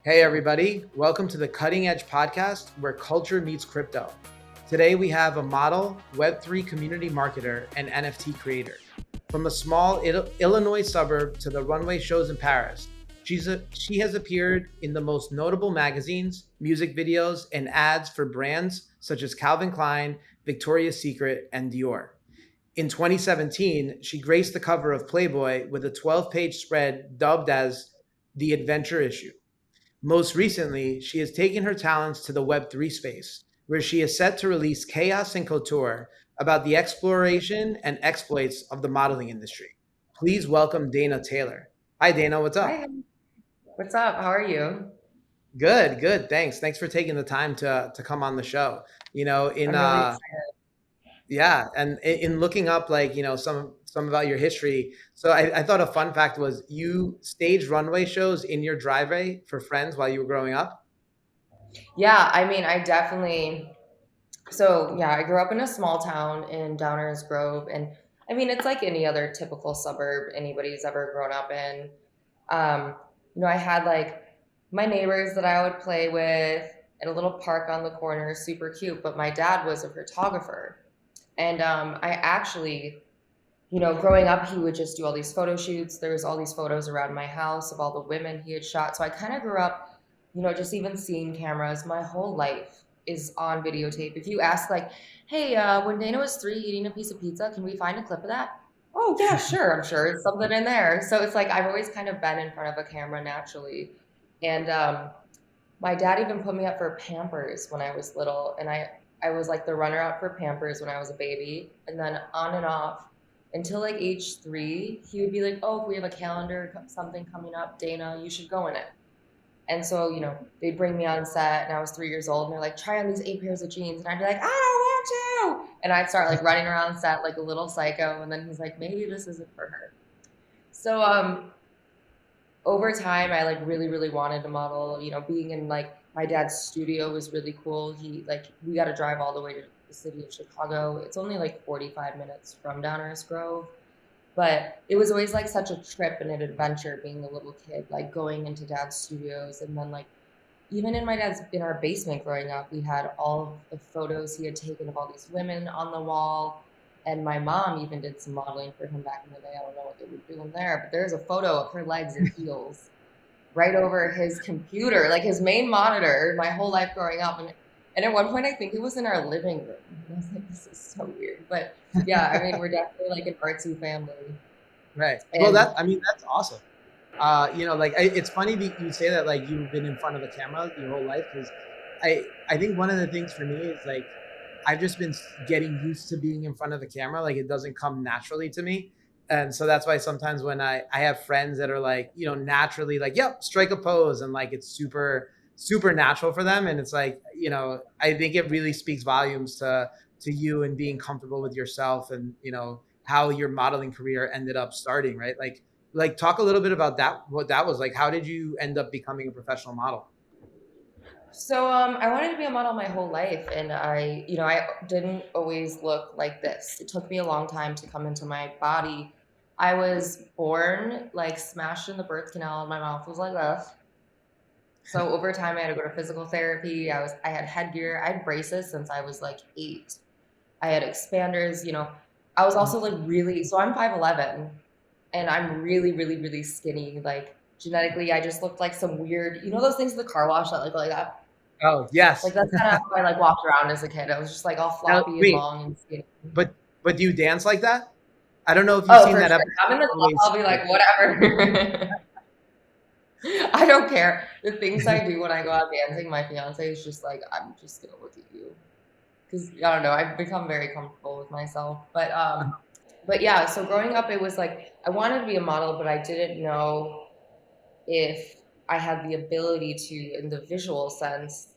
Hey, everybody. Welcome to the Cutting Edge podcast where culture meets crypto. Today, we have a model, Web3 community marketer, and NFT creator. From a small Illinois suburb to the runway shows in Paris, she has appeared in the most notable magazines, music videos, and ads for brands such as Calvin Klein, Victoria's Secret, and Dior. In 2017, she graced the cover of Playboy with a 12-page spread dubbed as the Adventure Issue. Most recently, she has taken her talents to the Web3 space, where she is set to release Chaos and Couture about the exploration and exploits of the modeling industry. Please welcome Dana Taylor. Hi, Dana. What's up? Hi, what's up? How are you? Good, good. Thanks for taking the time to come on the show. You know, in I'm really excited. Yeah, and in looking up like some about your history, so I thought a fun fact was you staged runway shows in your driveway for friends while you were growing up. Yeah, I definitely. I grew up in a small town in Downers Grove, and it's like any other typical suburb anybody's ever grown up in. Um, I had like my neighbors that I would play with, and a little park on the corner, super cute. But my dad was a photographer, and I actually growing up, he would just do all these photo shoots. There was all these photos around my house of all the women he had shot. So I kind of grew up, just even seeing cameras. My whole life is on videotape. If you ask, like, hey, when Dana was 3 eating a piece of pizza, can we find a clip of that? Oh, yeah, sure. I'm sure it's something in there. So it's like I've always kind of been in front of a camera naturally. And my dad even put me up for Pampers when I was little. I was like the runner up for Pampers when I was a baby. And then on and off until like age 3, he would be like, "Oh, if we have a calendar, something coming up, Dana, you should go in it." And so, they'd bring me on set, and I was 3 years old, and they're like, "Try on these 8 pairs of jeans," and I'd be like, "I don't want to," and I'd start like running around set like a little psycho. And then he's like, "Maybe this isn't for her." So, over time, I like really, really wanted to model. Being in like my dad's studio was really cool. We got to drive all the way to the city of Chicago. It's only like 45 minutes from Downers Grove, but it was always like such a trip and an adventure being a little kid, like going into dad's studios. And then like even in our basement growing up, we had all of the photos he had taken of all these women on the wall. And my mom even did some modeling for him back in the day. I don't know what they were doing there, but there's a photo of her legs and heels right over his computer, like his main monitor, my whole life growing up. And at one point, I think it was in our living room. And I was like, this is so weird. But yeah, we're definitely like an artsy family. Right. Well, And that's awesome. It's funny that you say that like you've been in front of the camera your whole life because I think one of the things for me is like I've just been getting used to being in front of the camera. Like it doesn't come naturally to me, and so that's why sometimes when I have friends that are like naturally like yep strike a pose and like it's super natural for them, and it's like I think it really speaks volumes to you and being comfortable with yourself and how your modeling career ended up starting, right? Like talk a little bit about that, what that was like. How did you end up becoming a professional model? I wanted to be a model my whole life, and I didn't always look like this. It took me a long time to come into my body. I was born like smashed in the birth canal, and my mouth was like this. So over time, I had to go to physical therapy. I had headgear. I had braces since I was like 8. I had expanders. I was also like really. So I'm 5'11", and I'm really, really, really skinny. Like genetically, I just looked like some weird. Those things in the car wash that like go like that. Oh Like yes. that's kind of how I like walked around as a kid. I was just like all Now, floppy and wait, long and skinny. but do you dance like that? I don't know if you've Oh, seen for that sure. episode I'm in of the club. Always I'll be Sunny. like, whatever. I don't care. The things I do when I go out dancing, my fiance is just like, I'm just gonna look at you because I don't know. I've become very comfortable with myself. But yeah. So growing up, it was like I wanted to be a model, but I didn't know if I had the ability to in the visual sense.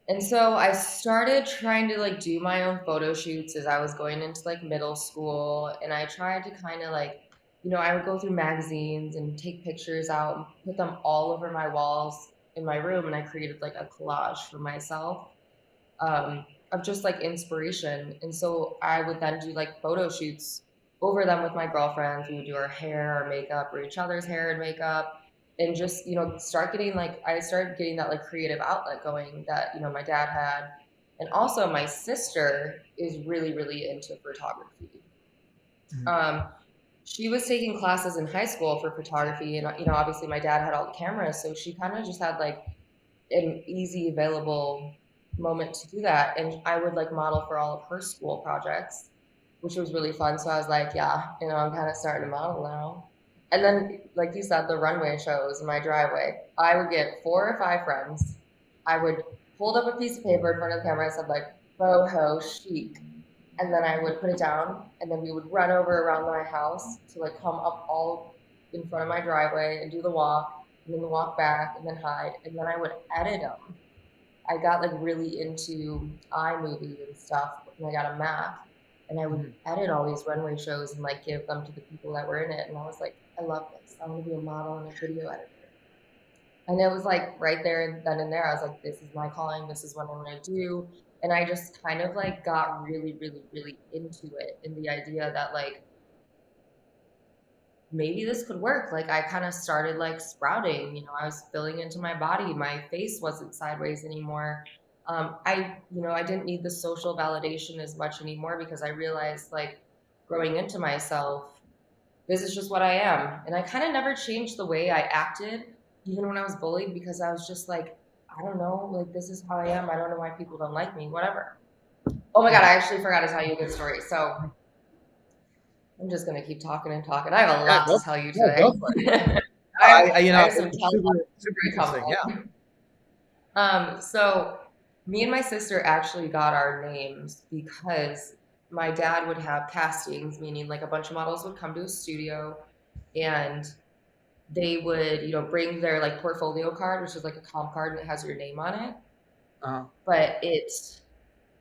And so I started trying to like do my own photo shoots as I was going into like middle school. And I tried to kind of like, I would go through magazines and take pictures out and put them all over my walls in my room. And I created like a collage for myself of just like inspiration. And so I would then do like photo shoots over them with my girlfriends. We would do our hair, our makeup, or each other's hair and makeup. and just, start getting like, I started getting that like creative outlet going that, my dad had. And also my sister is really, really into photography. Mhm. Um, she was taking classes in high school for photography, and obviously my dad had all the cameras, so she kind of just had like an easy available moment to do that. And I would like model for all of her school projects, which was really fun. So I was like, yeah, I'm kind of starting to model now. And then, like you said, the runway shows in my driveway, I would get 4 or 5 friends. I would hold up a piece of paper in front of the camera. I said like boho chic, and then I would put it down, and then we would run over around my house to like come up all in front of my driveway and do the walk, and then the walk back, and then hide, and then I would edit them. I got like really into iMovie and stuff, and I got a Mac, and I would Mhm. edit all these runway shows and like give them to the people that were in it, and I was like, I love this. I want to be a model and a video editor. And it was like right there and then and there, I was like, this is my calling. This is what I'm going to do. And I just kind of like got really, really, really into it. And the idea that like maybe this could work. Like I kind of started like sprouting, I was filling into my body. My face wasn't sideways anymore. I didn't need the social validation as much anymore because I realized like growing into myself, this is just what I am. And I kind of never changed the way I acted, even when I was bullied, because I was just like, I don't know, like this is how I am. I don't know why people don't like me, whatever. Oh my God, Yeah. I actually forgot to tell you a good story. So I'm just going to keep talking and talking. I have a Yeah, lot to tell you no, go today. for it. No, I have some it's tell super, super very interesting. Yeah. comfortable. So me and my sister actually got our names because my dad would have castings, meaning like a bunch of models would come to a studio and they would, bring their like portfolio card, which is like a comp card and it has your name on it. Uh, But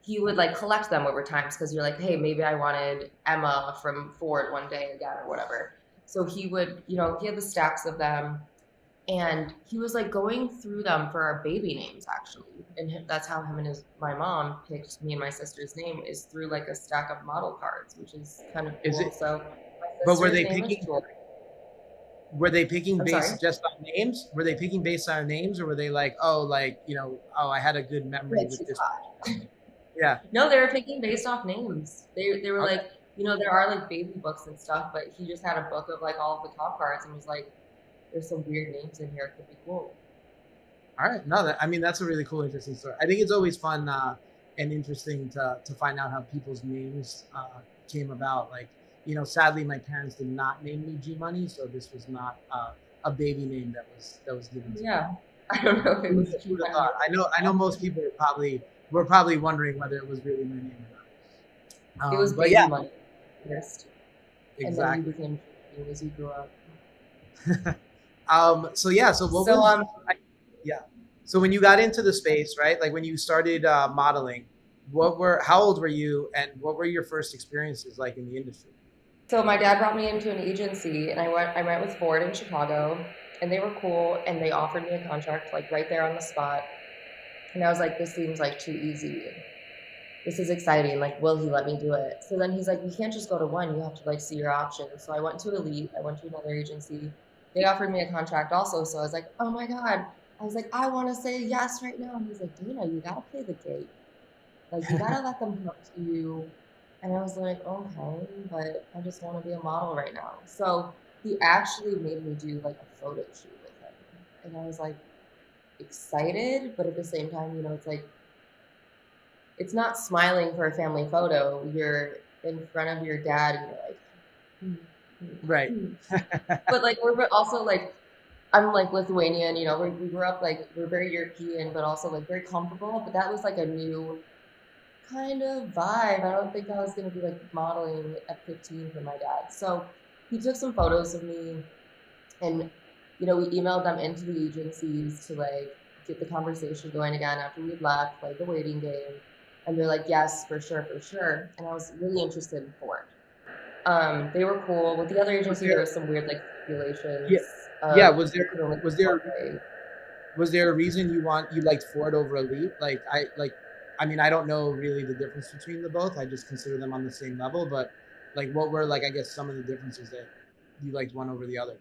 he would like collect them over time because you're like, hey, maybe I wanted Emma from Ford one day again or whatever. So he would, he had the stacks of them and he was like going through them for our baby names actually. And that's how him and my mom picked me and my sister's name is through like a stack of model cards, which is kind of is cool. it? So my But were sister's they name is picking? Joy. Were they picking I'm sorry. based just on names? Were they picking based on names, or were they like, oh, like oh, I had a good memory Yeah, with she's this hot. person? Yeah. No, they were picking based off names. They were Okay. like, there are like baby books and stuff, but he just had a book of like all of the top cards and was like, there's some weird names in here. It could be cool. All right. No, I mean that's a really cool, interesting story. I think it's always fun and interesting to find out how people's names came about. Like, sadly, my parents did not name me G Money, so this was not a baby name that was given to me. Yeah. I don't know if it was Who G would have Money thought? or I know most people were probably wondering whether it was really my name or it was not. But baby yeah, money first. And then you exactly. became G Money as you grew up. So yeah, so what So was yeah. So when you got into the space, right? Like when you started modeling, how old were you, and what were your first experiences like in the industry? so my dad brought me into an agency and I went with Ford in Chicago and they were cool and they offered me a contract like right there on the spot. And I was like, this seems like too easy. This is exciting. Like, will he let me do it? So then he's like, you can't just go to one. You have to like see your options. So I went to Elite. I went to another agency. They offered me a contract also. So I was like, oh my God. I was like, I want to say yes right now. And he's like, Dana, you got to play the game. Like, you got to let them come to you. And I was like, okay, but I just want to be a model right now. So he actually made me do like a photo shoot with him. And I was like excited, but at the same time, it's like, it's not smiling for a family photo. You're in front of your dad and you're like, hmm, Right. hmm. But like we're also like I'm like Lithuanian, we grew up like we're very European, but also like very comfortable. But that was like a new kind of vibe. I don't think I was gonna be like modeling at 15 for my dad. So he took some photos of me and we emailed them into the agencies to like get the conversation going again after we'd left, like the waiting game. And they're like, yes, for sure, for sure. And I was really interested in Ford. They were cool. With the other Was agency, there there? was some weird like Yeah. stipulations Yeah. of Was I there? could only Was there? runway. Was there a reason you liked Ford over Elite? I mean, I don't know really the difference between the both. I just consider them on the same level. But like, what were like I guess some of the differences that you liked one over the other?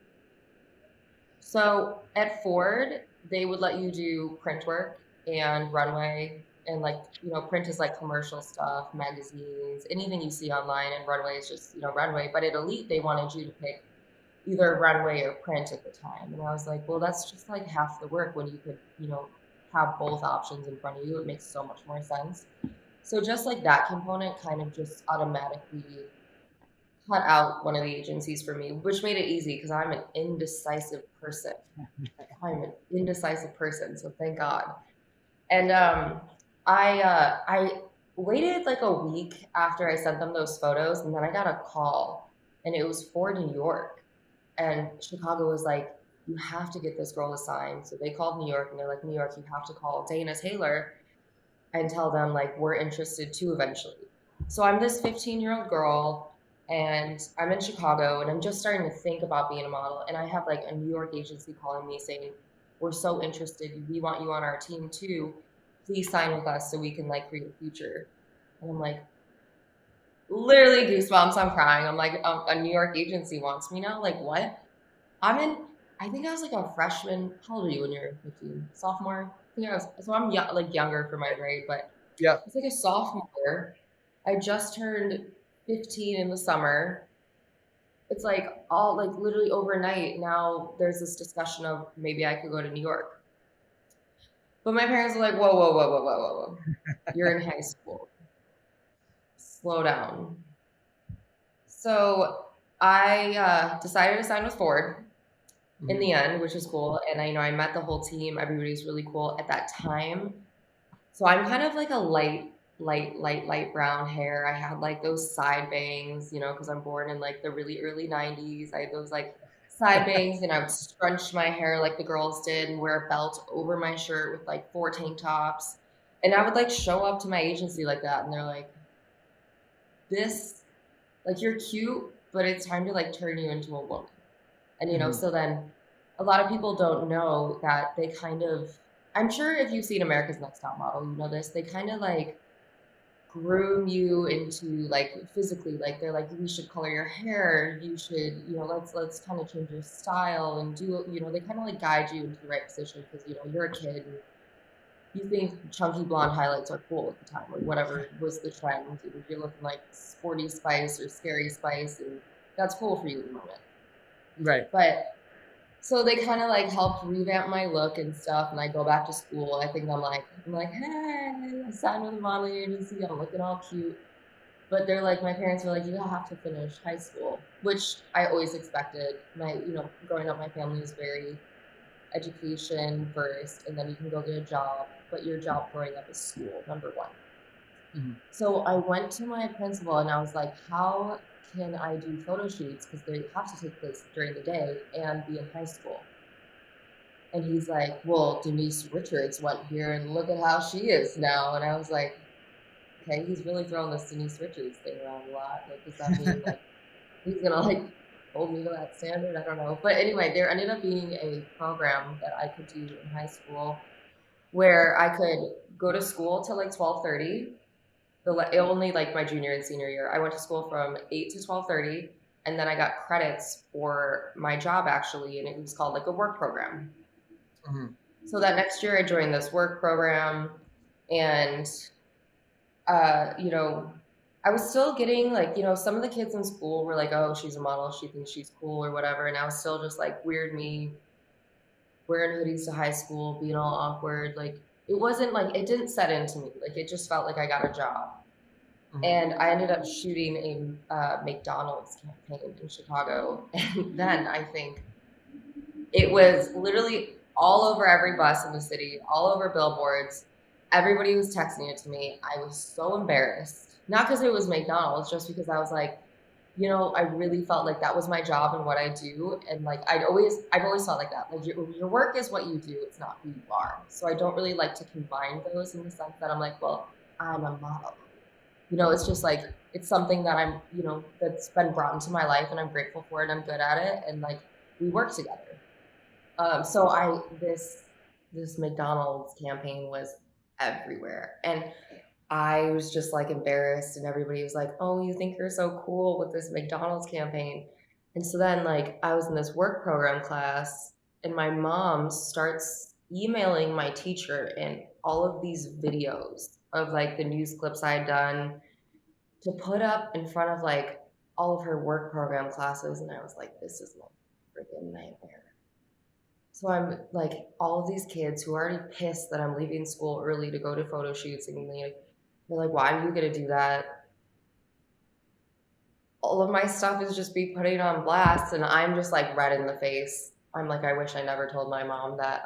So at Ford, they would let you do print work and runway, and like, print is like commercial stuff, magazines, anything you see online, and runway is just, runway. But at Elite, they wanted you to pick either runway or print at the time. And I was like, well, that's just like half the work when you could, have both options in front of you. It makes so much more sense. So just like that component kind of just automatically cut out one of the agencies for me, which made it easy because I'm an indecisive person. I'm an indecisive person, so thank God. And I waited like a week after I sent them those photos, and then I got a call, and it was for New York, and Chicago was like, "You have to get this girl to sign." So they called New York, and they're like, "New York, you have to call Dana Taylor and tell them like we're interested too eventually." So I'm this 15-year-old girl, and I'm in Chicago, and I'm just starting to think about being a model, and I have like a New York agency calling me saying, "We're so interested. We want you on our team too. Please sign with us so we can like create a future." And I'm like, literally goosebumps. I'm crying. I'm like, a New York agency wants me now. Like what? I'm in. I think I was like a freshman. How old are you when you're 15? Sophomore. I think I was. So I'm like younger for my grade, but Yeah. it's like a sophomore. I just turned 15 in the summer. It's like all like literally overnight. Now there's this discussion of maybe I could go to New York. But my parents are like, whoa, whoa, whoa, whoa, whoa, whoa, whoa. You're in high school. Slow down. So I decided to sign with Ford in the end, which is cool. And I met the whole team. Everybody's really cool at that time. So I'm kind of like a light brown hair. I had like those side bangs, because I'm born in like the really early 90s. I had those like side bangs, and I would scrunch my hair like the girls did and wear a belt over my shirt with like 4 tank tops. And I would like show up to my agency like that. And they're like, this, like, you're cute, but it's time to like turn you into a woman. And, so then a lot of people don't know that they kind of, I'm sure if you've seen America's Next Top Model, you know this, they kind of like groom you into like physically, like they're like, we should color your hair, you should, let's kind of change your style and do, they kind of like guide you into the right position because, you're a kid and you think chunky blonde highlights are cool at the time or whatever was the trend. If you're looking like Sporty Spice or Scary Spice, and that's cool for you at the moment. Right. But so they kind of like helped revamp my look and stuff. And I go back to school. I think I'm like, hey, I signed with a modeling agency. I'm looking all cute. But they're like, my parents were like, you have to finish high school, which I always expected. Growing up, my family was very education first, and then you can go get a job. But your job growing up is school, number one. So I went to my principal and I was like, how can I do photo shoots? Because they have to take place during the day and be in high school. And he's like, well, Denise Richards went here and look at how she is now. And I was like, okay, he's really throwing this Denise Richards thing around a lot. Like, does that mean like he's gonna like hold me to that standard? I don't know. But anyway, there ended up being a program that I could do in high school where I could go to school till like 12:30. Only like my junior and senior year. I went to school from 8 to 12:30, and then I got credits for my job actually, and it was called like a work program. So that next year I joined this work program, and I was still getting like, some of the kids in school were like, oh, she's a model, she thinks she's cool or whatever, and I was still just like weird me wearing hoodies to high school, being all awkward. Like it wasn't like, it didn't set into me. Like it just felt like I got a job. And I ended up shooting a McDonald's campaign in Chicago. And then I think it was literally all over every bus in the city, all over billboards. Everybody was texting it to me. I was so embarrassed. Not because it was McDonald's, just because I was like, I really felt like that was my job and what I do. And like, I've always felt like that. Like your work is what you do. It's not who you are. So I don't really like to combine those in the sense that I'm like, well, I'm a model. It's just like, it's something that I'm, that's been brought into my life and I'm grateful for it and I'm good at it. And like, we work together. So this McDonald's campaign was everywhere. And I was just like embarrassed, and everybody was like, oh, you think you're so cool with this McDonald's campaign. And so then like I was in this work program class, and my mom starts emailing my teacher and all of these videos of like the news clips I had done to put up in front of like all of her work program classes. And I was like, this is my freaking nightmare. So I'm like, all of these kids who are already pissed that I'm leaving school early to go to photo shoots, and they're like, why are you going to do that? All of my stuff is just be putting on blast, and I'm just like red in the face. I'm like, I wish I never told my mom that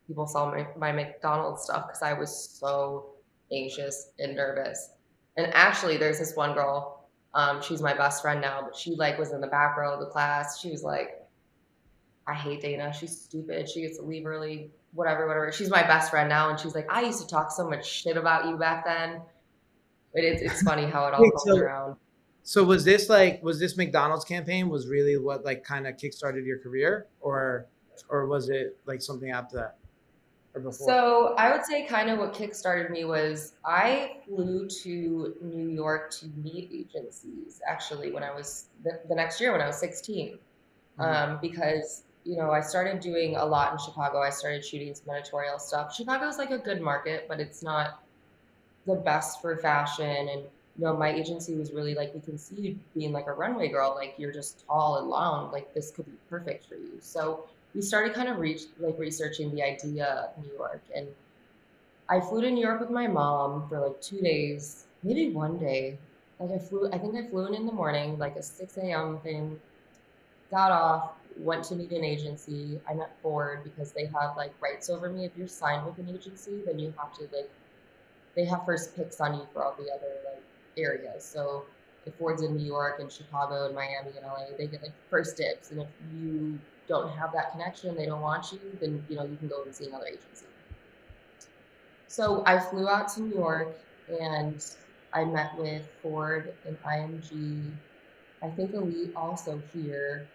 people saw my McDonald's stuff because I was so anxious and nervous. And actually, there's this one girl, she's my best friend now, but she like was in the back row of the class. She was like, I hate Dana. She's stupid. She gets to leave early. Whatever, whatever. She's my best friend now, and she's like, I used to talk so much shit about you back then. But it's funny how it all Wait, comes so around. so was this McDonald's campaign was really what like kind of kickstarted your career, or was it like something after that or before? So I would say kind of what kickstarted me was I flew to New York to meet agencies actually when I was the next year when I was 16. Mhm. Because I started doing a lot in Chicago. I started shooting some editorial stuff. Chicago's like a good market, but it's not the best for fashion. And my agency was really like, we can see you being like a runway girl. Like you're just tall and long. Like this could be perfect for you. So we started kind of researching the idea of New York, and I flew to New York with my mom for like 2 days, maybe one day. Like I think I flew in the morning, like a 6 a.m. thing, got off, went to meet an agency. I met Ford because they have like rights over me. If you're signed with an agency, then you have to like, they have first picks on you for all the other like areas. So if Ford's in New York and Chicago and Miami and LA, they get like first dibs. And if you don't have that connection, they don't want you, then you can go and see another agency. So I flew out to New York and I met with Ford and IMG. I think Elite also here.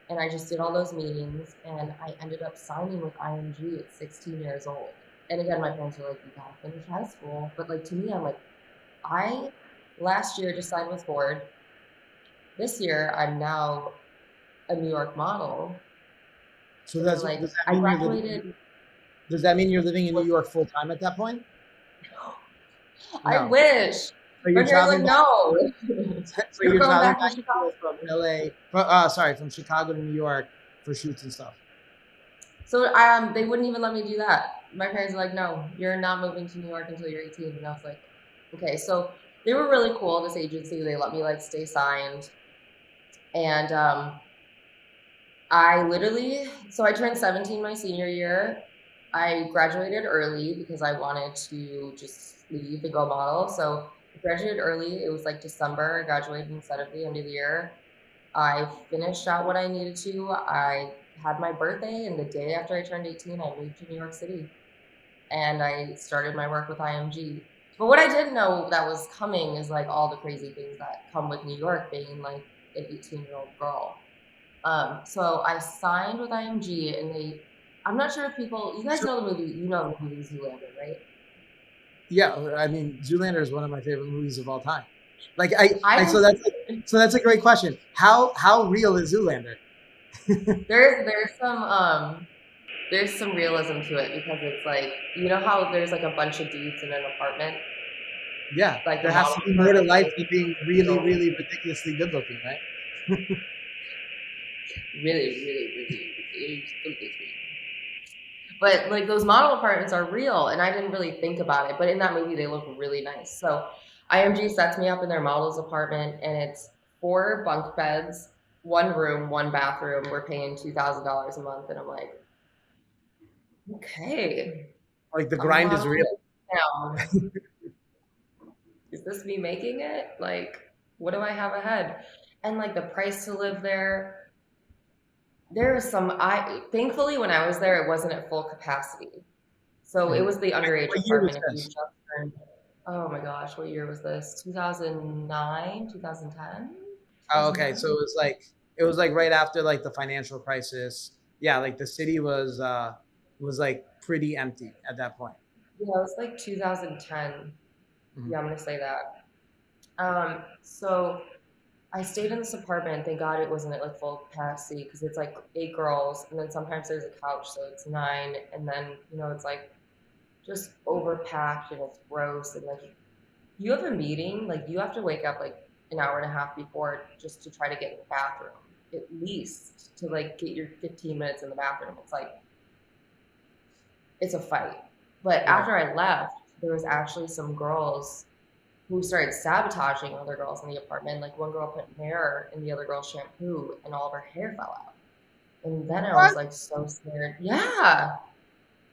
And I just did all those meetings and I ended up signing with IMG at 16 years old. And again, my parents were like, you gotta finish high school. But like to me, I'm like, I last year just signed with Ford. This year I'm now a New York model. So And that's like does that I mean you're living? graduated Does that mean you're living in New with York full time at that point? I No. wish. So My you're parents are traveling like, back. no. So You're you're going traveling back to back and Chicago. forth from LA, from Chicago to New York for shoots and stuff. So they wouldn't even let me do that. My parents were like, no, you're not moving to New York until you're 18. And I was like, okay. So they were really cool, this agency. They let me like stay signed. And I turned 17 my senior year. I graduated early because I wanted to just leave and go model. So I graduated early. It was like December. I graduated instead of the end of the year. I finished out what I needed to. I had my birthday, and the day after I turned 18, I moved to New York City and I started my work with IMG. But what I didn't know that was coming is like all the crazy things that come with New York being like an 18-year-old girl. So I signed with IMG, and I'm not sure if you guys So know the movie Zoolander, right? yeah, I mean, Zoolander is one of my favorite movies of all time. Like I so didn't. that's a great question. How real is Zoolander? There's some realism to it because it's like how there's like a bunch of dudes in an apartment, Yeah, like the there has model to be more to apartment. life than being really, So really ridiculously good looking, right? really, really, really, really good with me. But like those model apartments are real, and I didn't really think about it. But in that movie, they look really nice. So IMG sets me up in their model's apartment, and it's 4 bunk beds, one room, one bathroom. We're paying $2,000 a month, and I'm like, okay, Like the I'm grind is modeling real. now. Is this me making it? Like, what do I have ahead? And like the price to live there is some. I thankfully when I was there, it wasn't at full capacity. So it Mhm. was the underage What year was apartment. If you this? just turned, oh my gosh, what year was this? 2009, 2010, Oh, okay. So 2009. it was like right after like the financial crisis. Yeah, like the city was like pretty empty at that point. Yeah, it was like 2010. Mhm. Yeah, I'm gonna say that. So I stayed in this apartment. Thank God it wasn't at like full capacity because it's like 8 girls, and then sometimes there's a couch, so it's nine, and then it's like just overpacked and it's gross, and like you have a meeting, like you have to wake up like an hour and a half before just to try to get in the bathroom, at least to like get your 15 minutes in the bathroom. It's like it's a fight. But Right. after I left, there was actually some girls who started sabotaging other girls in the apartment. Like one girl put mirror in the other girl's shampoo and all of her hair fell out. And then I was What? like so scared. Yeah.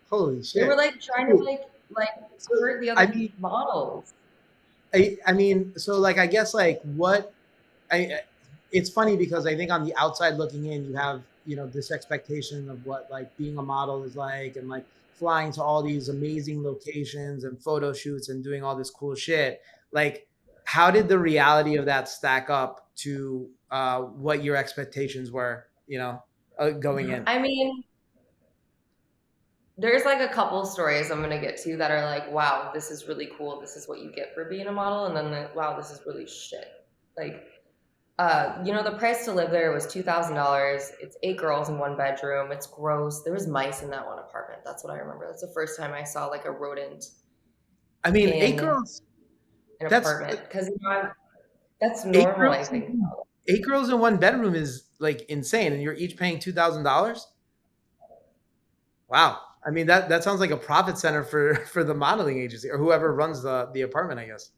Holy They were shit. like trying to Wait, like so hurt the I other mean, models. I mean, so like I guess like what I it's funny because I think on the outside looking in, you have this expectation of what like being a model is like, and like flying to all these amazing locations and photo shoots and doing all this cool shit. Like, how did the reality of that stack up to what your expectations were? Going in. I mean, there's like a couple stories I'm gonna get to that are like, wow, this is really cool. This is what you get for being a model, and then like, wow, this is really shit. Like, the price to live there was $2,000. It's 8 girls in one bedroom. It's gross. There was mice in that one apartment. That's what I remember. That's the first time I saw like a rodent I mean, eight in girls. an That's apartment because that's eight normal. I girls. think. Eight girls in one bedroom is like insane, and you're each paying $2,000. Wow. I mean that sounds like a profit center for for the modeling agency or whoever runs the apartment, I guess.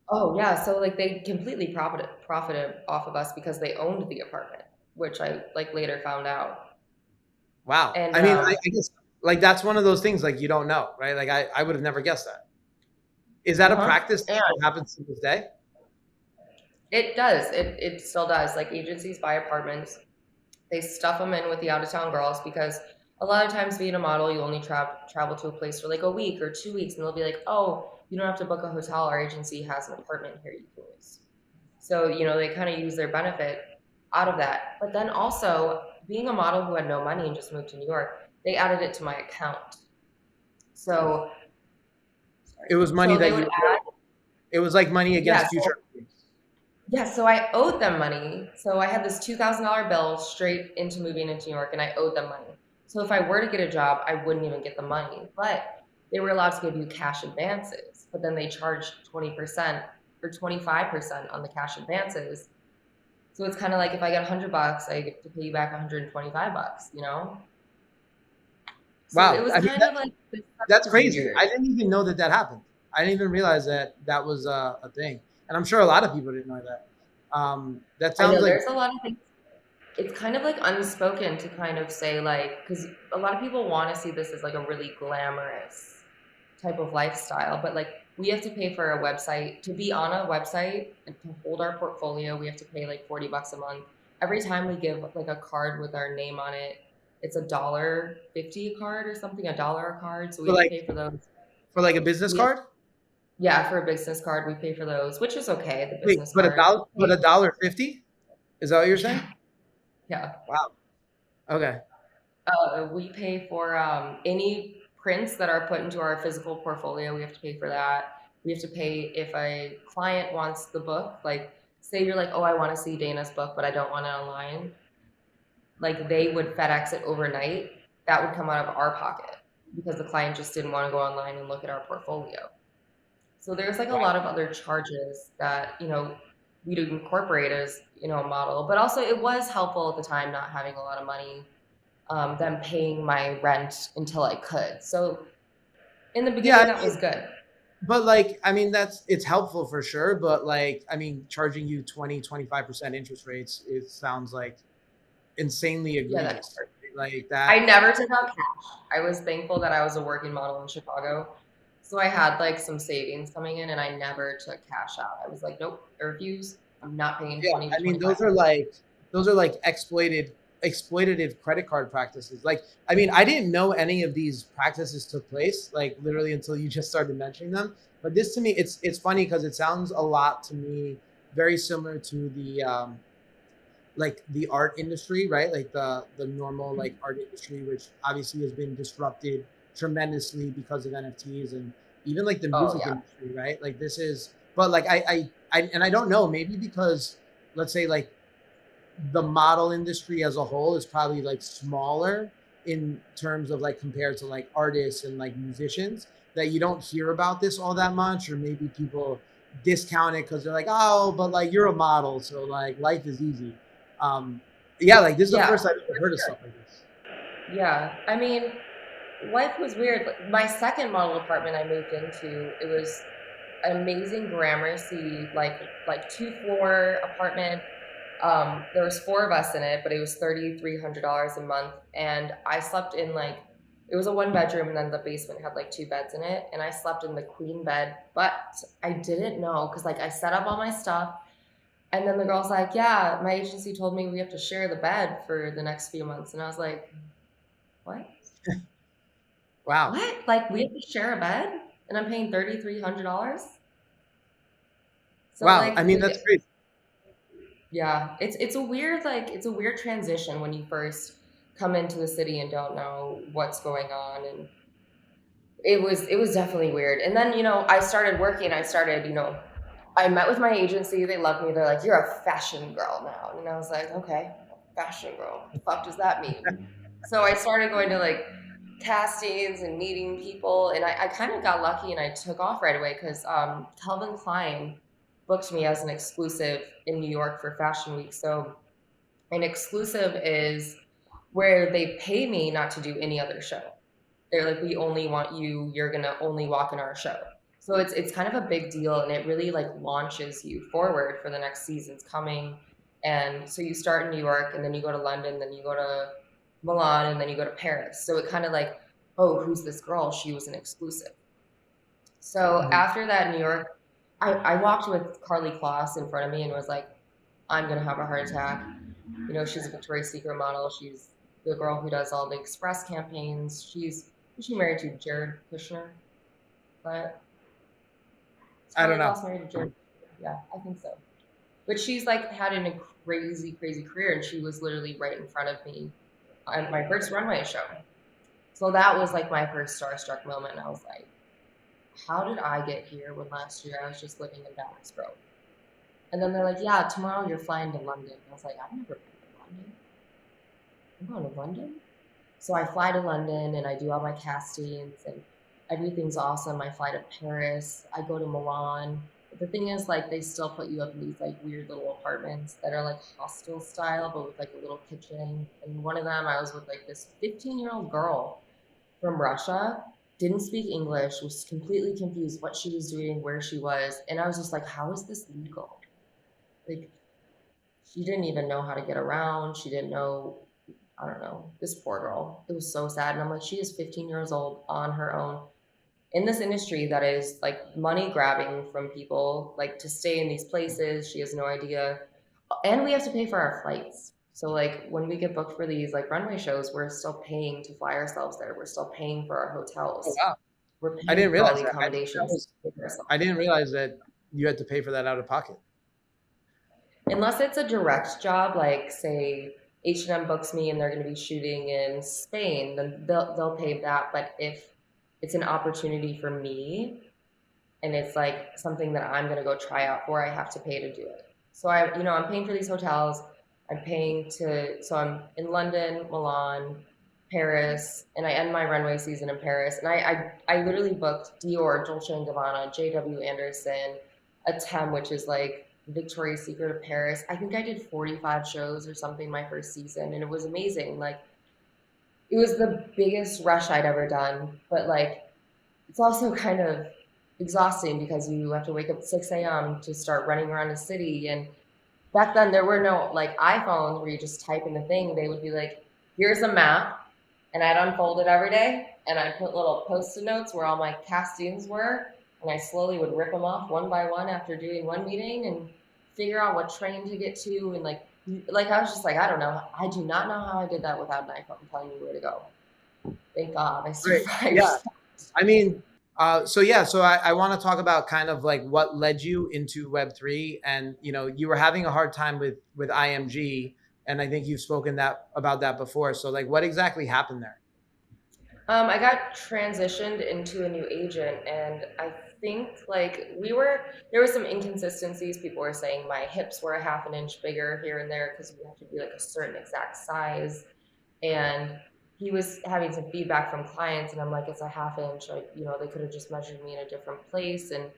Oh yeah, so like they completely profited off of us because they owned the apartment, which I like later found out. Wow. And I mean, I guess like that's one of those things like you don't know, right? Like I would have never guessed that. Is that a practice that and still happens to this day? it does. It still does. Like agencies buy apartments, they stuff them in with the out of town girls because a lot of times being a model, you only travel to a place for like a week or 2 weeks, and they'll be like, "Oh, you don't have to book a hotel. Our agency has an apartment here you can use." So they kind of use their benefit out of that. But then also being a model who had no money and just moved to New York, they added it to my account. So sorry. It was money So they that would you add, it was like money yeah. against future. Yeah, so I owed them money. So I had this $2,000 bill straight into moving into New York, and I owed them money. So if I were to get a job, I wouldn't even get the money. But they were allowed to give you cash advances, but then they charged 20% or 25% on the cash advances. So it's kind of like if I get $100, I get to pay you back 125 bucks, So it Wow. was I mean kind of like this stuff that's was crazy. weird. I didn't even know that happened. I didn't even realize that that was a thing. And I'm sure a lot of people didn't know that. That I sounds know like there's a lot of things. It's kind of like unspoken to kind of say like because a lot of people want to see this as like a really glamorous type of lifestyle, but like we have to pay for a website to be on a website and to hold our portfolio. We have to pay like $40 a month. Every time we give like a card with our name on it, it's $1.50 a card or something, $1 a card. So we for have to like pay for those. for like a business We have, card. yeah, for a business card, we pay for those, which is okay. The Wait, business but a card, dollar, but $1.50? Is that what you're saying? yeah, yeah. Wow. Okay. We pay for any prints that are put into our physical portfolio. We have to pay for that. We have to pay if a client wants the book. Like, say you're like, oh, I want to see Dana's book, but I don't want it online. Like, they would FedEx it overnight. That would come out of our pocket because the client just didn't want to go online and look at our portfolio. So there's like a lot of other charges that we'd incorporate as a model. But also, it was helpful at the time not having a lot of money, them paying my rent until I could. So in the Yeah, beginning, that was good. but like I mean it's helpful for sure, but like I mean charging you 25% interest rates, it sounds like insanely Yeah, that egregious. hurt. Like I that. never took out cash. I was thankful that I was a working model in Chicago. So I had like some savings coming in and I never took cash out. I was like, nope, I refuse. I'm not paying Yeah, 20 to I mean 25. those are like exploitative credit card practices. Like I mean, I didn't know any of these practices took place like literally until you just started mentioning them. But this to me, it's funny because it sounds a lot to me very similar to the like the art industry, right? Like the normal like art industry, which obviously has been disrupted tremendously because of NFTs and even like the Oh music yeah. industry, right? Like this is, but like I and I don't know, maybe because let's say like the model industry as a whole is probably like smaller in terms of like compared to like artists and like musicians, that you don't hear about this all that much, or maybe people discount it because they're like, oh, but like you're a model, so like life is easy. um yeah, like this is the Yeah, first I've ever for heard of sure. stuff like this. Yeah. I mean, life was weird. Like, my second model apartment I moved into, it was an amazing Gramercy, like 2-floor apartment. There was four of us in it, but it was $3,300 a month, and I slept in like, it was a one bedroom, and then the basement had like two beds in it, and I slept in the queen bed. But I didn't know because like I set up all my stuff, and then the girl's like, "Yeah, my agency told me we have to share the bed for the next few months," and I was like, "What? Wow. What? Like we have to share a bed, and I'm paying $3,300?" So Wow, I like mean that's crazy. yeah, it's a weird transition when you first come into the city and don't know what's going on, and it was definitely weird. And then, I started working, I met with my agency, they loved me. They're like, "You're a fashion girl now." And I was like, "Okay, fashion girl. What the fuck does that mean?" So I started going to like castings and meeting people, and I kind of got lucky and I took off right away because Calvin Klein booked me as an exclusive in New York for Fashion Week. So an exclusive is where they pay me not to do any other show. They're like, "We only want you. You're gonna only walk in our show." So it's kind of a big deal, and it really like launches you forward for the next seasons coming. And so you start in New York, and then you go to London, then you go to Milan, and then you go to Paris. So it kind of like, oh, who's this girl? She was an exclusive. So Mhm. after that, in New York, I walked with Carly Kloss in front of me and was like, "I'm gonna have a heart attack." She's a Victoria's Secret model. She's the girl who does all the Express campaigns. Who's she married to? Jared Kushner? But is I don't Carly know. Kloss married to Jared Kushner? Yeah, I think so. But she's like had a crazy, crazy career, and she was literally right in front of me on my first runway show. So that was like my first starstruck moment. And I was like, how did I get here when last year I was just living in Downers Grove? And then they're like, "Yeah, tomorrow you're flying to London." And I was like, "I've never been to London. I'm going to London?" So I fly to London and I do all my castings and everything's awesome. I fly to Paris. I go to Milan. But the thing is, like, they still put you up in these like weird little apartments that are like hostel style, but with like a little kitchen. And one of them, I was with like this 15-year-old girl from Russia, didn't speak English, was completely confused what she was doing, where she was. And I was just like, how is this legal? Like, she didn't even know how to get around. She didn't know, I don't know, this poor girl. It was so sad. And I'm like, she is 15 years old on her own in this industry that is like money grabbing from people, like to stay in these places. She has no idea. And we have to pay for our flights. So like when we get booked for these like runway shows, we're still paying to fly ourselves there. We're still paying for our Oh hotels. wow, We're I paying didn't for all realize the that. I think that accommodations. was, I didn't realize that you had to pay for that out of pocket. Unless it's a direct job, like say H&M books me and they're going to be shooting in Spain, then they'll pay that. But if it's an opportunity for me and it's like something that I'm going to go try out for, I have to pay to do it. So I'm paying for these hotels. So I'm in London, Milan, Paris, and I end my runway season in Paris. And I literally booked Dior, Dolce and Gabbana, JW Anderson, a Tem, which is like Victoria's Secret of Paris. I think I did 45 shows or something my first season, and it was amazing. Like it was the biggest rush I'd ever done, but like it's also kind of exhausting because you have to wake up at 6 a.m. to start running around the city. And back then, there were no like iPhones where you just type in the thing. They would be like, "Here's a map." And I'd unfold it every day. And I'd put little post it notes where all my castings were. And I slowly would rip them off one by one after doing one meeting and figure out what train to get to. And like I was just like, I don't know. I do not know how I did that without an iPhone telling me where to go. Thank God I Great. survived. Yeah. I mean, so yeah, so I want to talk about kind of like what led you into Web3, and you were having a hard time with IMG, and I think you've spoken that about that before. So like, what exactly happened there? I got transitioned into a new agent, and I think like there were some inconsistencies. People were saying my hips were a half an inch bigger here and there because we have to be like a certain exact size. And he was having some feedback from clients, and I'm like, it's a half inch. Like, they could have just measured me in a different place. And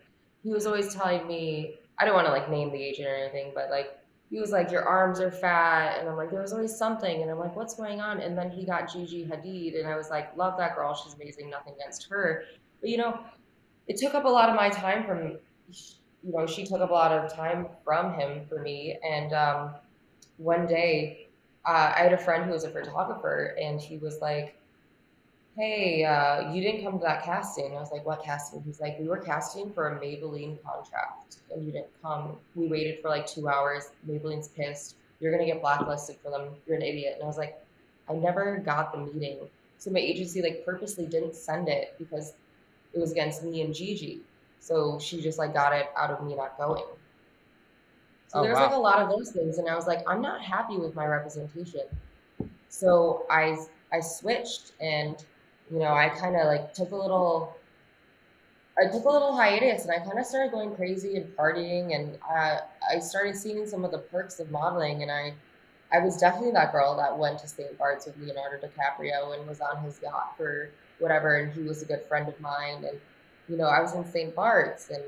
he was always telling me, I don't want to like name the agent or anything, but like he was like, your arms are fat. And I'm like, there was always something. And I'm like, what's going on? And then he got Gigi Hadid. And I was like, love that girl. She's amazing. Nothing against her. But, it took up a lot of my time she took up a lot of time from him for me. And one day, I had a friend who was a photographer, and he was like, hey, you didn't come to that casting. And I was like, what casting? He's like, we were casting for a Maybelline contract and you didn't come. We waited for like 2 hours. Maybelline's pissed. You're going to get blacklisted for them. You're an idiot. And I was like, I never got the meeting. So my agency like purposely didn't send it because it was against me and Gigi. So she just like got it out of me not going. So Oh there's like wow. a lot of those things. And I was like, I'm not happy with my representation. So I switched, and I kind of like I took a little hiatus, and I kind of started going crazy and partying, and I started seeing some of the perks of modeling. And I was definitely that girl that went to St. Bart's with Leonardo DiCaprio and was on his yacht for whatever, and he was a good friend of mine. And I was in St. Bart's, and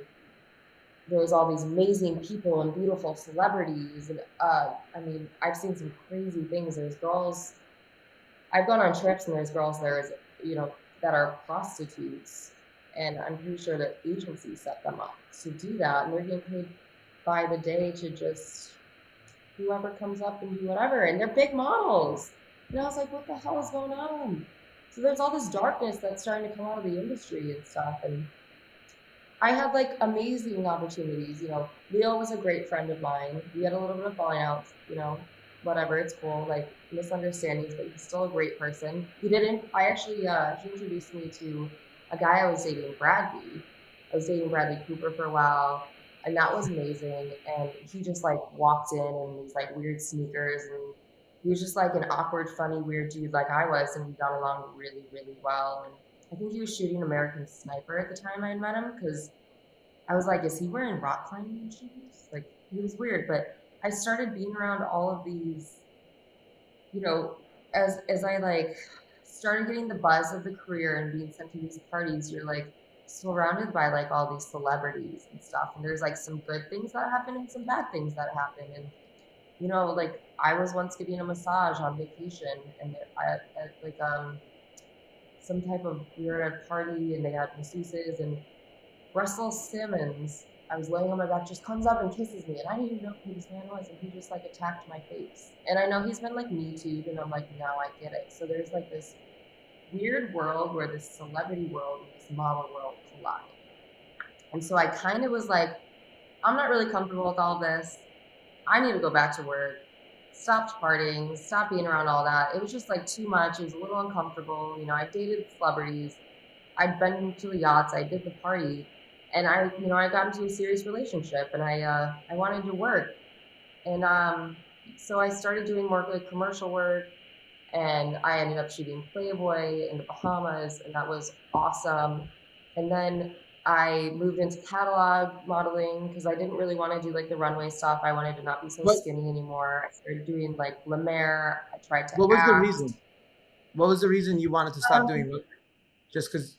there was all these amazing people and beautiful celebrities. And I mean, I've seen some crazy things. There's girls, I've gone on trips, and there's girls there, that are prostitutes, and I'm pretty sure that agencies set them up to do that, and they're getting paid by the day to just whoever comes up and do whatever, and they're big models. And I was like, what the hell is going on? So there's all this darkness that's starting to come out of the industry and stuff, and I had like amazing opportunities. Leo was a great friend of mine. We had a little bit of falling out, whatever, it's cool, like misunderstandings, but he's still a great person. I actually, he introduced me to a guy I was dating, Bradley. I was dating Bradley Cooper for a while, and that was amazing. And he just like walked in in these like weird sneakers, and he was just like an awkward, funny, weird dude like I was, and we got along really, really well. And I think he was shooting American Sniper at the time I had met him, because I was like, is he wearing rock climbing shoes? Like, he was weird. But I started being around all of these, you know, as I like started getting the buzz of the career and being sent to these parties, you're like surrounded by like all these celebrities and stuff. And there's like some good things that happen and some bad things that happen. And like I was once getting a massage on vacation, and at like some type of, we were at a party and they had masseuses, and Russell Simmons, I was laying on my back, just comes up and kisses me, and I didn't even know who this man was, and he just like attacked my face. And I know he's been like Me Too'd, and I'm like, now I get it. So there's like this weird world where this celebrity world and this model world collide. And so I kind of was like, I'm not really comfortable with all this. I need to go back to work. Stopped partying, stopped being around all that. It was just like too much. It was a little uncomfortable. I dated celebrities. I'd been to the yachts. I did the party, and I got into a serious relationship, and I wanted to work, and so I started doing more like commercial work, and I ended up shooting Playboy in the Bahamas, and that was awesome. And then I moved into catalog modeling because I didn't really want to do like the runway stuff. I wanted to not be so What skinny anymore. I started doing like glamorous. I tried to what was the act. reason? What was the reason you wanted to stop doing Um, work? Just because?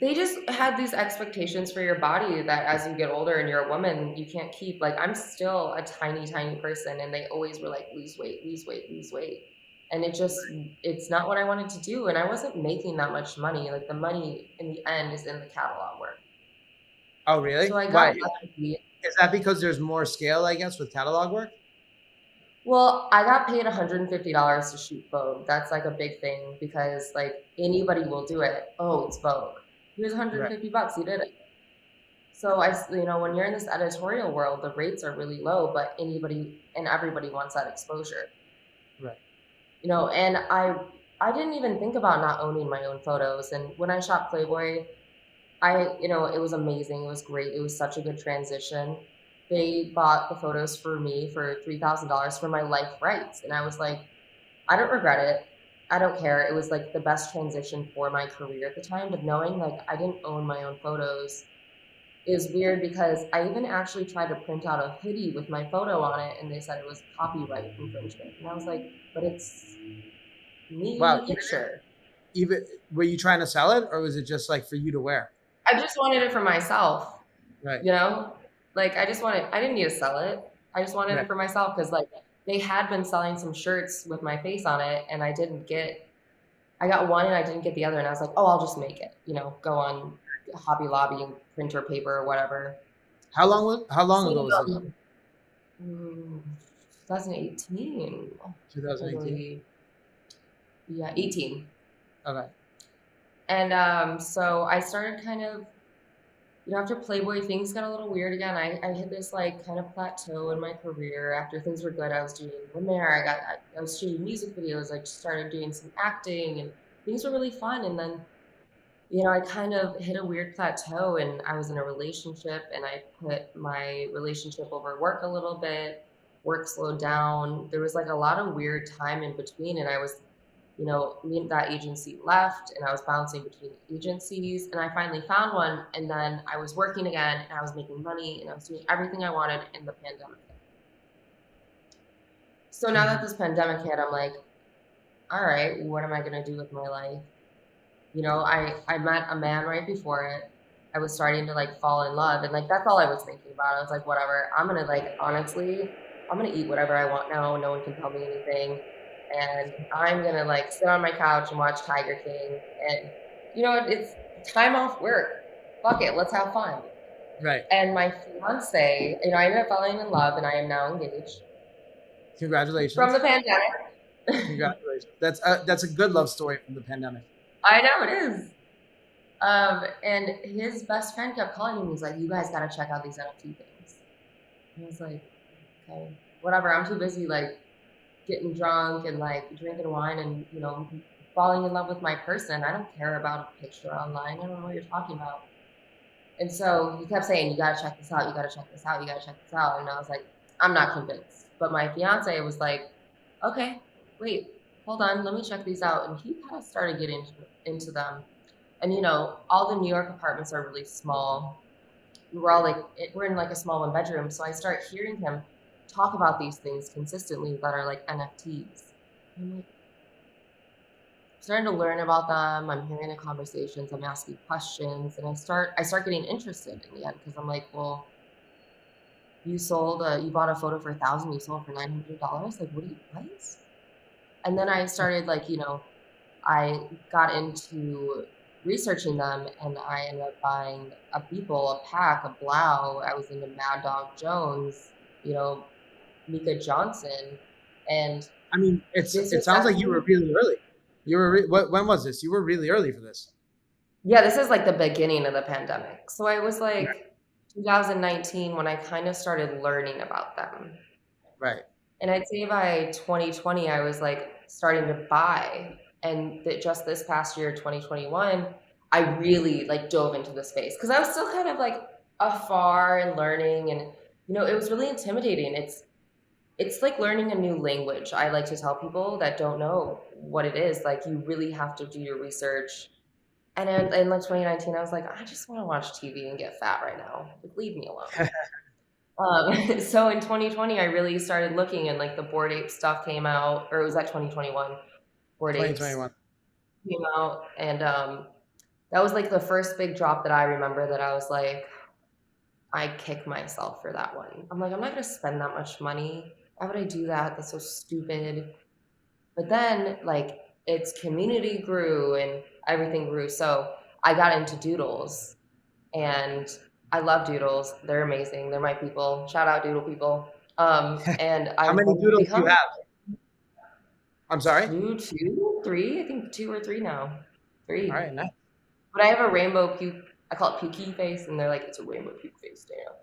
they just had these expectations for your body that as you get older and you're a woman, you can't keep. Like, I'm still a tiny, tiny person, and they always were like, lose weight, lose weight, lose weight. And it's not what I wanted to do. And I wasn't making that much money. Like, the money in the end is in the catalog work. Oh, So really? I got Why? lucky. Is that because there's more scale, I guess, with catalog work? Well, I got paid $150 to shoot Vogue. That's like a big thing because like anybody will do it. Oh, it's Vogue. Here's Right. $150. You did it. So when you're in this editorial world, the rates are really low, but anybody and everybody wants that exposure. Right. And I didn't even think about not owning my own photos. And when I shot Playboy, it was amazing. It was great. It was such a good transition. They bought the photos for me for $3,000 for my life rights. And I was like, I don't regret it. I don't care. It was like the best transition for my career at the time. But knowing like I didn't own my own photos is weird because I even actually tried to print out a hoodie with my photo on it, and they said it was copyright infringement. And I was like, but it's me in Wow. the picture. Even were you trying to sell it, or was it just like for you to wear? I just wanted it for myself, Right. you know? Like I didn't need to sell it. I just wanted Right. it for myself because like they had been selling some shirts with my face on it, and I got one and I didn't get the other, and I was like, oh, I'll just make it, go on Hobby Lobby and printer paper or whatever. How long So ago was this? 2018, I 2018. believe. Yeah, 18. Okay. And so I started kind of, after Playboy, things got a little weird again. I hit this like kind of plateau in my career. After things were good, I was doing Lemaire. I was shooting music videos. I just started doing some acting, and things were really fun. And then, I kind of hit a weird plateau, and I was in a relationship, and I put my relationship over work a little bit. Work slowed down. There was like a lot of weird time in between, and I was, me and that agency left, and I was bouncing between agencies, and I finally found one, and then I was working again, and I was making money, and I was doing everything I wanted, and the pandemic hit. So now that this pandemic hit, I'm like, all right, what am I going to do with my life? I met a man right before it. I was starting to like fall in love, and like that's all I was thinking about. I was like, whatever. I'm gonna like honestly, I'm gonna eat whatever I want now. No one can tell me anything, and I'm gonna like sit on my couch and watch Tiger King. And it's time off work. Fuck it, let's have fun. Right. And my fiance, I ended up falling in love, and I am now engaged from the Congratulations. pandemic. Congratulations. That's a good love story from the pandemic. I know it is. And his best friend kept calling me. He's like, "You guys gotta check out these NFT things." And I was like, "Okay, whatever." I'm too busy like getting drunk and like drinking wine and falling in love with my person. I don't care about a picture online. I don't know what you're talking about. And so he kept saying, "You gotta check this out. You gotta check this out. You gotta check this out." And I was like, "I'm not convinced." But my fiance was like, "Okay, wait, hold on, let me check these out." And he kind of started getting into them. And all the New York apartments are really small. We're in like a small one bedroom. So I start hearing him talk about these things consistently that are like NFTs. I'm like starting to learn about them. I'm hearing the conversations. I'm asking questions, and I start getting interested in the end because I'm like, well, you bought a photo for $1,000, you sold for $900. Like, what? And then I started like, I got into researching them, and I ended up buying a Beeple, a Pack, a Blau. I was into Mad Dog Jones, you know, Mika Johnson, and I mean, this it was sounds like you were definitely really early. When was this? You were really early for this. yeah, this is like the beginning of the pandemic. So I was Right. like 2019 when I kind of started learning about them. Right. And I'd say by 2020, I was like starting to buy. And that just this past year, 2021, I really like dove into the space because I was still kind of like afar and learning. And, it was really intimidating. It's like learning a new language. I like to tell people that don't know what it is. Like you really have to do your research. And in like 2019, I was like, I just want to watch TV and get fat right now. Like, leave me alone. So in 2020, I really started looking, and like the Bored Ape stuff came out, or it was that 2021 Bored Apes 2021. came out, and that was like the first big drop that I remember that I was like, I kick myself for that one. I'm like, I'm not gonna spend that much money. Why would I do that? That's so stupid. But then like its community grew and everything grew. So I got into doodles, and I love doodles. They're amazing. They're my people. Shout out doodle people. And I How many wanted to doodles do you become have? I'm sorry. two, three. I think two or three now. All Three. right. Nice. But I have a rainbow puke. I call it pukey face, and they're like, it's a rainbow puke face, damn.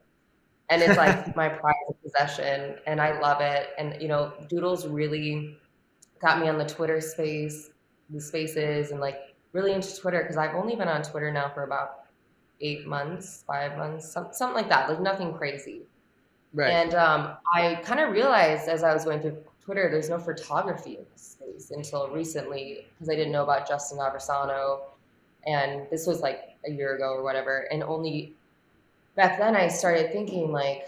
And it's like my prized possession, and I love it. And doodles really got me on the Twitter space, the spaces, and like really into Twitter because I've only been on Twitter now for about 8 months, 5 months, something like that, like nothing crazy. Right. And I kind of realized as I was going through Twitter, there's no photography in this space until recently because I didn't know about Justin Aversano. And this was like a year ago or whatever. And only back then I started thinking like,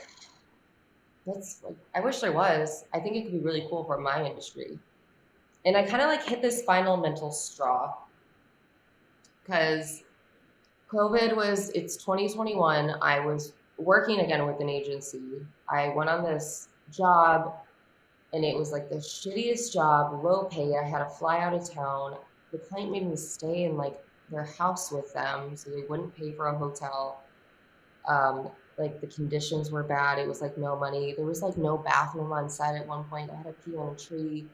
that's like, I wish there was. I think it could be really cool for my industry. And I kind of like hit this final mental straw because it's 2021. I was working again with an agency. I went on this job and it was like the shittiest job, low pay. I had to fly out of town. The client made me stay in like their house with them so they wouldn't pay for a hotel. Like the conditions were bad. It was like no money. There was like no bathroom on site at one point. I had to pee on a tree.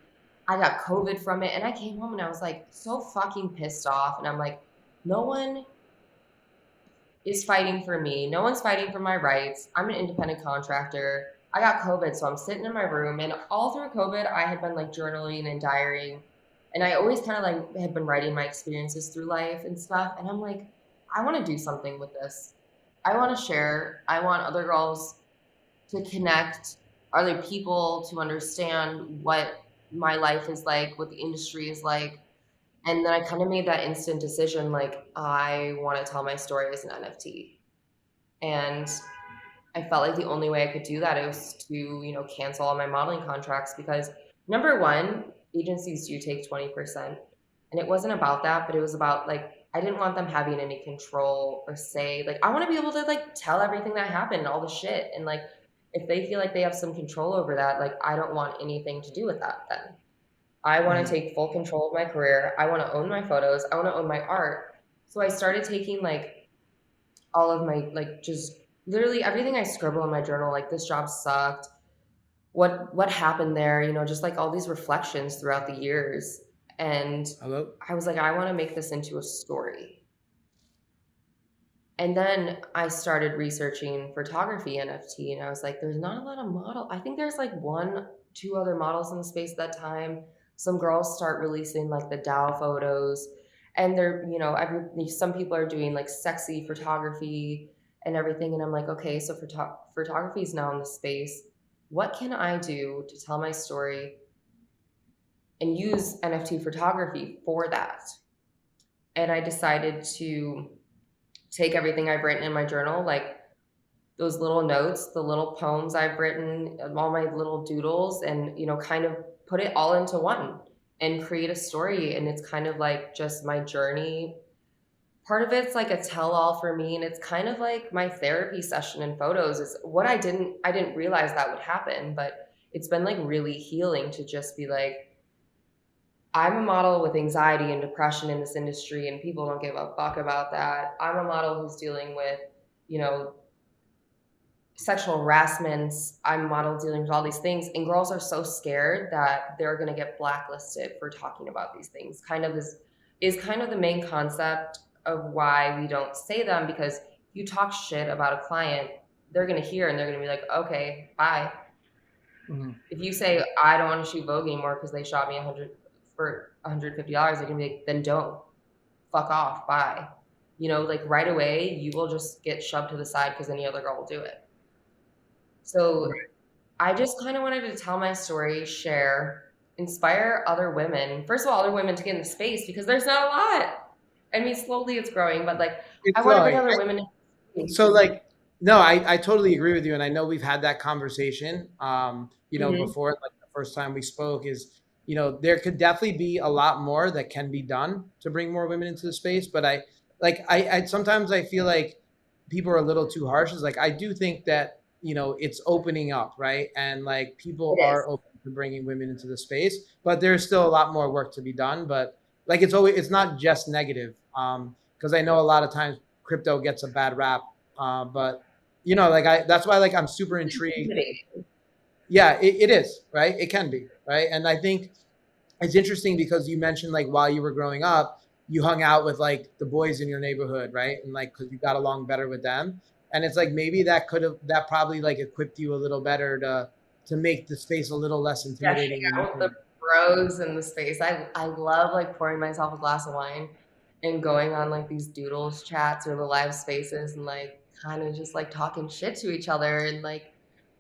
I got COVID from it. And I came home and I was like so fucking pissed off. And I'm like, no one is fighting for me. No one's fighting for my rights. I'm an independent contractor. I got COVID, so I'm sitting in my room. And all through COVID, I had been like journaling and diarying. And I always kind of like had been writing my experiences through life and stuff. And I'm like, I want to do something with this. I want to share. I want other girls to connect, other people to understand what my life is like, what the industry is like. And then I kind of made that instant decision like, I want to tell my story as an NFT. And I felt like the only way I could do that was to, cancel all my modeling contracts because number one, agencies do take 20%. And it wasn't about that, but it was about like, I didn't want them having any control or say, like, I want to be able to like tell everything that happened, all the shit. And like, if they feel like they have some control over that, like, I don't want anything to do with that then. I want to take full control of my career. I want to own my photos. I want to own my art. So I started taking like all of my like just literally everything I scribble in my journal, like this job sucked. What happened there, just like all these reflections throughout the years. And Hello? I was like, I want to make this into a story. And then I started researching photography NFT and I was like, there's not a lot of model. I think there's like one, two other models in the space at that time. Some girls start releasing like the Dow photos and they're, some people are doing like sexy photography and everything. And I'm like, okay, so photography is now in the space. What can I do to tell my story and use NFT photography for that? And I decided to take everything I've written in my journal, like those little notes, the little poems I've written, all my little doodles, and kind of put it all into one and create a story. And it's kind of like just my journey. Part of it's like a tell-all for me, and it's kind of like my therapy session in photos. Is what I didn't realize that would happen, but it's been like really healing to just be like, I'm a model with anxiety and depression in this industry, and people don't give a fuck about that. I'm a model who's dealing with, sexual harassments. I'm a model dealing with all these things, and girls are so scared that they're going to get blacklisted for talking about these things. Kind of is kind of the main concept of why we don't say them, because you talk shit about a client, they're going to hear and they're going to be like, okay, bye. Mm-hmm. If you say I don't want to shoot Vogue anymore because they shot me for $150, they're gonna be like, then don't, fuck off, bye. Like right away, you will just get shoved to the side because any other girl will do it. So right. I just kind of wanted to tell my story, share, inspire other women. First of all, other women to get in the space because there's not a lot. I mean, slowly it's growing, but like I want to bring other women in. So like, no, I totally agree with you. And I know we've had that conversation, before, like the first time we spoke is, there could definitely be a lot more that can be done to bring more women into the space. But I sometimes I feel like people are a little too harsh. It's like, I do think that, it's opening up, right? And like people are open to bringing women into the space, but there's still a lot more work to be done. But like, it's not just negative. Cause I know a lot of times crypto gets a bad rap. But that's why I'm super intrigued. Yeah, it is, right? It can be, right? And I think it's interesting because you mentioned like while you were growing up, you hung out with like the boys in your neighborhood, right? And like, cause you got along better with them. And it's like, maybe that probably like equipped you a little better to make the space a little less intimidating. Yeah, the bros in the space. I love like pouring myself a glass of wine and going on like these doodles chats or the live spaces and like kind of just like talking shit to each other and like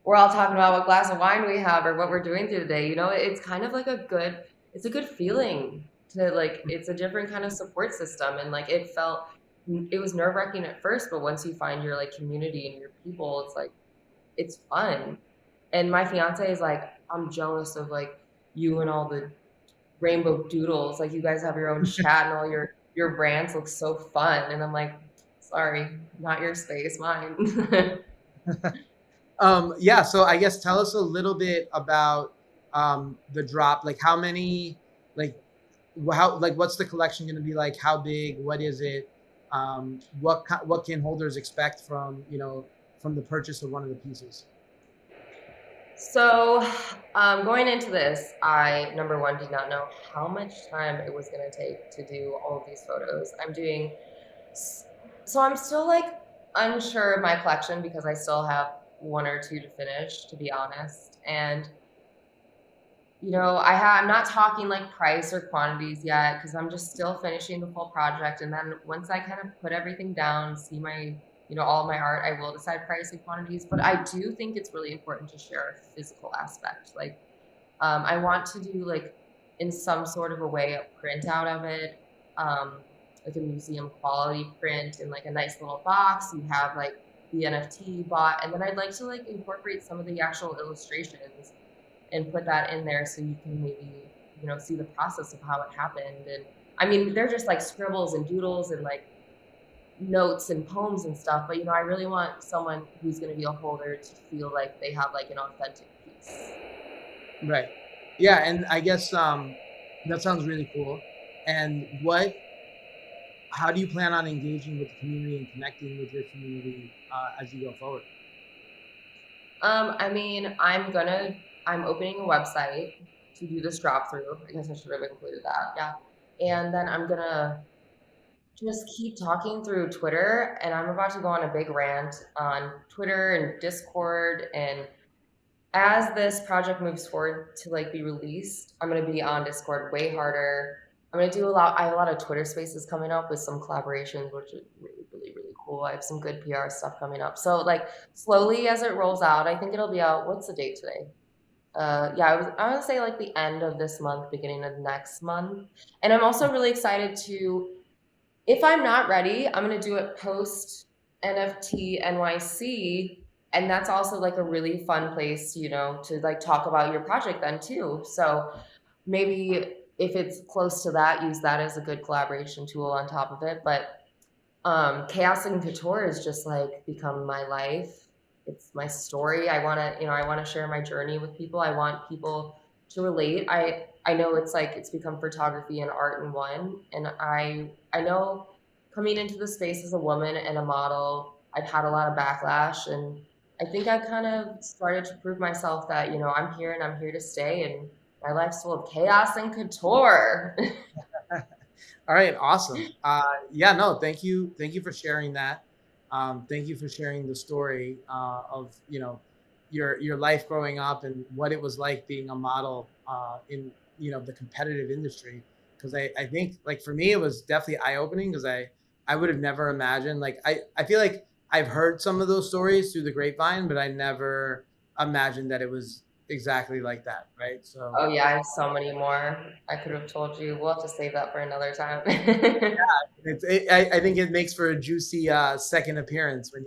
we're all talking about what glass of wine we have or what we're doing through the day. You know, it's kind of like it's a good feeling to like, it's a different kind of support system. And like, it was nerve wracking at first, but once you find your like community and your people, it's like, it's fun. And my fiance is like, I'm jealous of like you and all the rainbow doodles. Like you guys have your own chat and all your brands look so fun. And I'm like, sorry, not your space, mine. Yeah, so I guess tell us a little bit about the drop. Like how many, like how, like what's the collection going to be like? How big? What is it? What can holders expect from from the purchase of one of the pieces? So, going into this, I number one did not know how much time it was going to take to do all of these photos. So I'm still like unsure of my collection because I still have one or two to finish, to be honest. And I'm not talking like price or quantities yet because I'm just still finishing the full project. And then once I kind of put everything down, see all of my art, I will decide price and quantities. But I do think it's really important to share a physical aspect. Like, I want to do like in some sort of a way a print out of it, like a museum quality print in like a nice little box. You have like the NFT bot, and then I'd like to like incorporate some of the actual illustrations and put that in there so you can maybe see the process of how it happened. And I mean, they're just like scribbles and doodles and like notes and poems and stuff, but I really want someone who's going to be a holder to feel like they have like an authentic piece. Right. Yeah, and I guess that sounds really cool. And how do you plan on engaging with the community and connecting with your community as you go forward? I mean, I'm opening a website to do this drop through. I guess I should have included that. Yeah. And then I'm gonna just keep talking through Twitter, and I'm about to go on a big rant on Twitter and Discord. And as this project moves forward to like be released, I'm gonna be on Discord way harder. I'm gonna do a lot. I have a lot of Twitter spaces coming up with some collaborations, which is really, really, really cool. I have some good PR stuff coming up. So like slowly as it rolls out, I think it'll be out. What's the date today? Yeah, I would say like the end of this month, beginning of next month. And I'm also really excited to, if I'm not ready, I'm gonna do it post NFT NYC, and that's also like a really fun place, to like talk about your project then too. So maybe if it's close to that, use that as a good collaboration tool on top of it. But Chaos and Couture has just like become my life. It's my story. I want to share my journey with people. I want people to relate. I know it's like it's become photography and art in one, and I know coming into the space as a woman and a model, I've had a lot of backlash, and I think I've kind of started to prove myself that I'm here and I'm here to stay, and my life's full of chaos and couture. All right, awesome. Yeah, no, thank you for sharing that. Thank you for sharing the story of your life growing up and what it was like being a model in the competitive industry. Because I think like for me it was definitely eye opening because I would have never imagined like I feel like I've heard some of those stories through the grapevine, but I never imagined that it was exactly like that, right? So Oh yeah, I have so many more. I could have told you. We'll have to save that for another time. I think it makes for a juicy second appearance when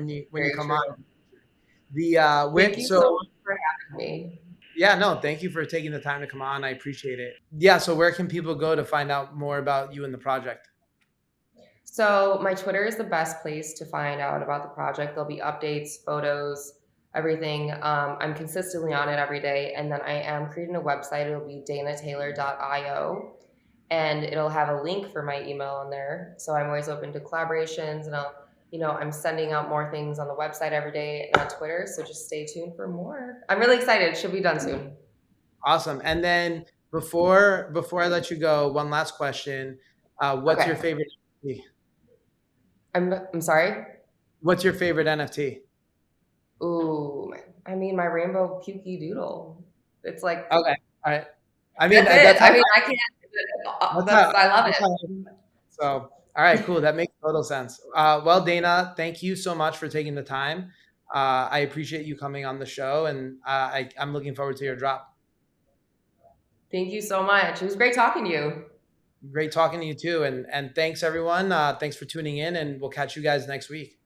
you Very come true. on. The Thank when you so so much for having me. Yeah, no, thank you for taking the time to come on. I appreciate it. Yeah, so where can people go to find out more about you and the project? So my Twitter is the best place to find out about the project. There'll be updates, photos, everything. I'm consistently on it every day, and then I am creating a website. It'll be danataylor.io, and it'll have a link for my email on there. So I'm always open to collaborations, and I'm sending out more things on the website every day and on Twitter. So just stay tuned for more. I'm really excited. It should be done soon. Awesome. And then before I let you go, one last question. What's your Okay. favorite NFT? I'm sorry. What's your favorite NFT? Ooh, I mean my rainbow pukey doodle. It's like Okay. All right. I mean, that's it. that's I how mean I can't. that's how I love that's it. how so all right, cool. That makes total sense. Well, Dana, thank you so much for taking the time. I appreciate you coming on the show, and I'm looking forward to your drop. Thank you so much. It was great talking to you. Great talking to you too, and thanks everyone. Thanks for tuning in, and we'll catch you guys next week.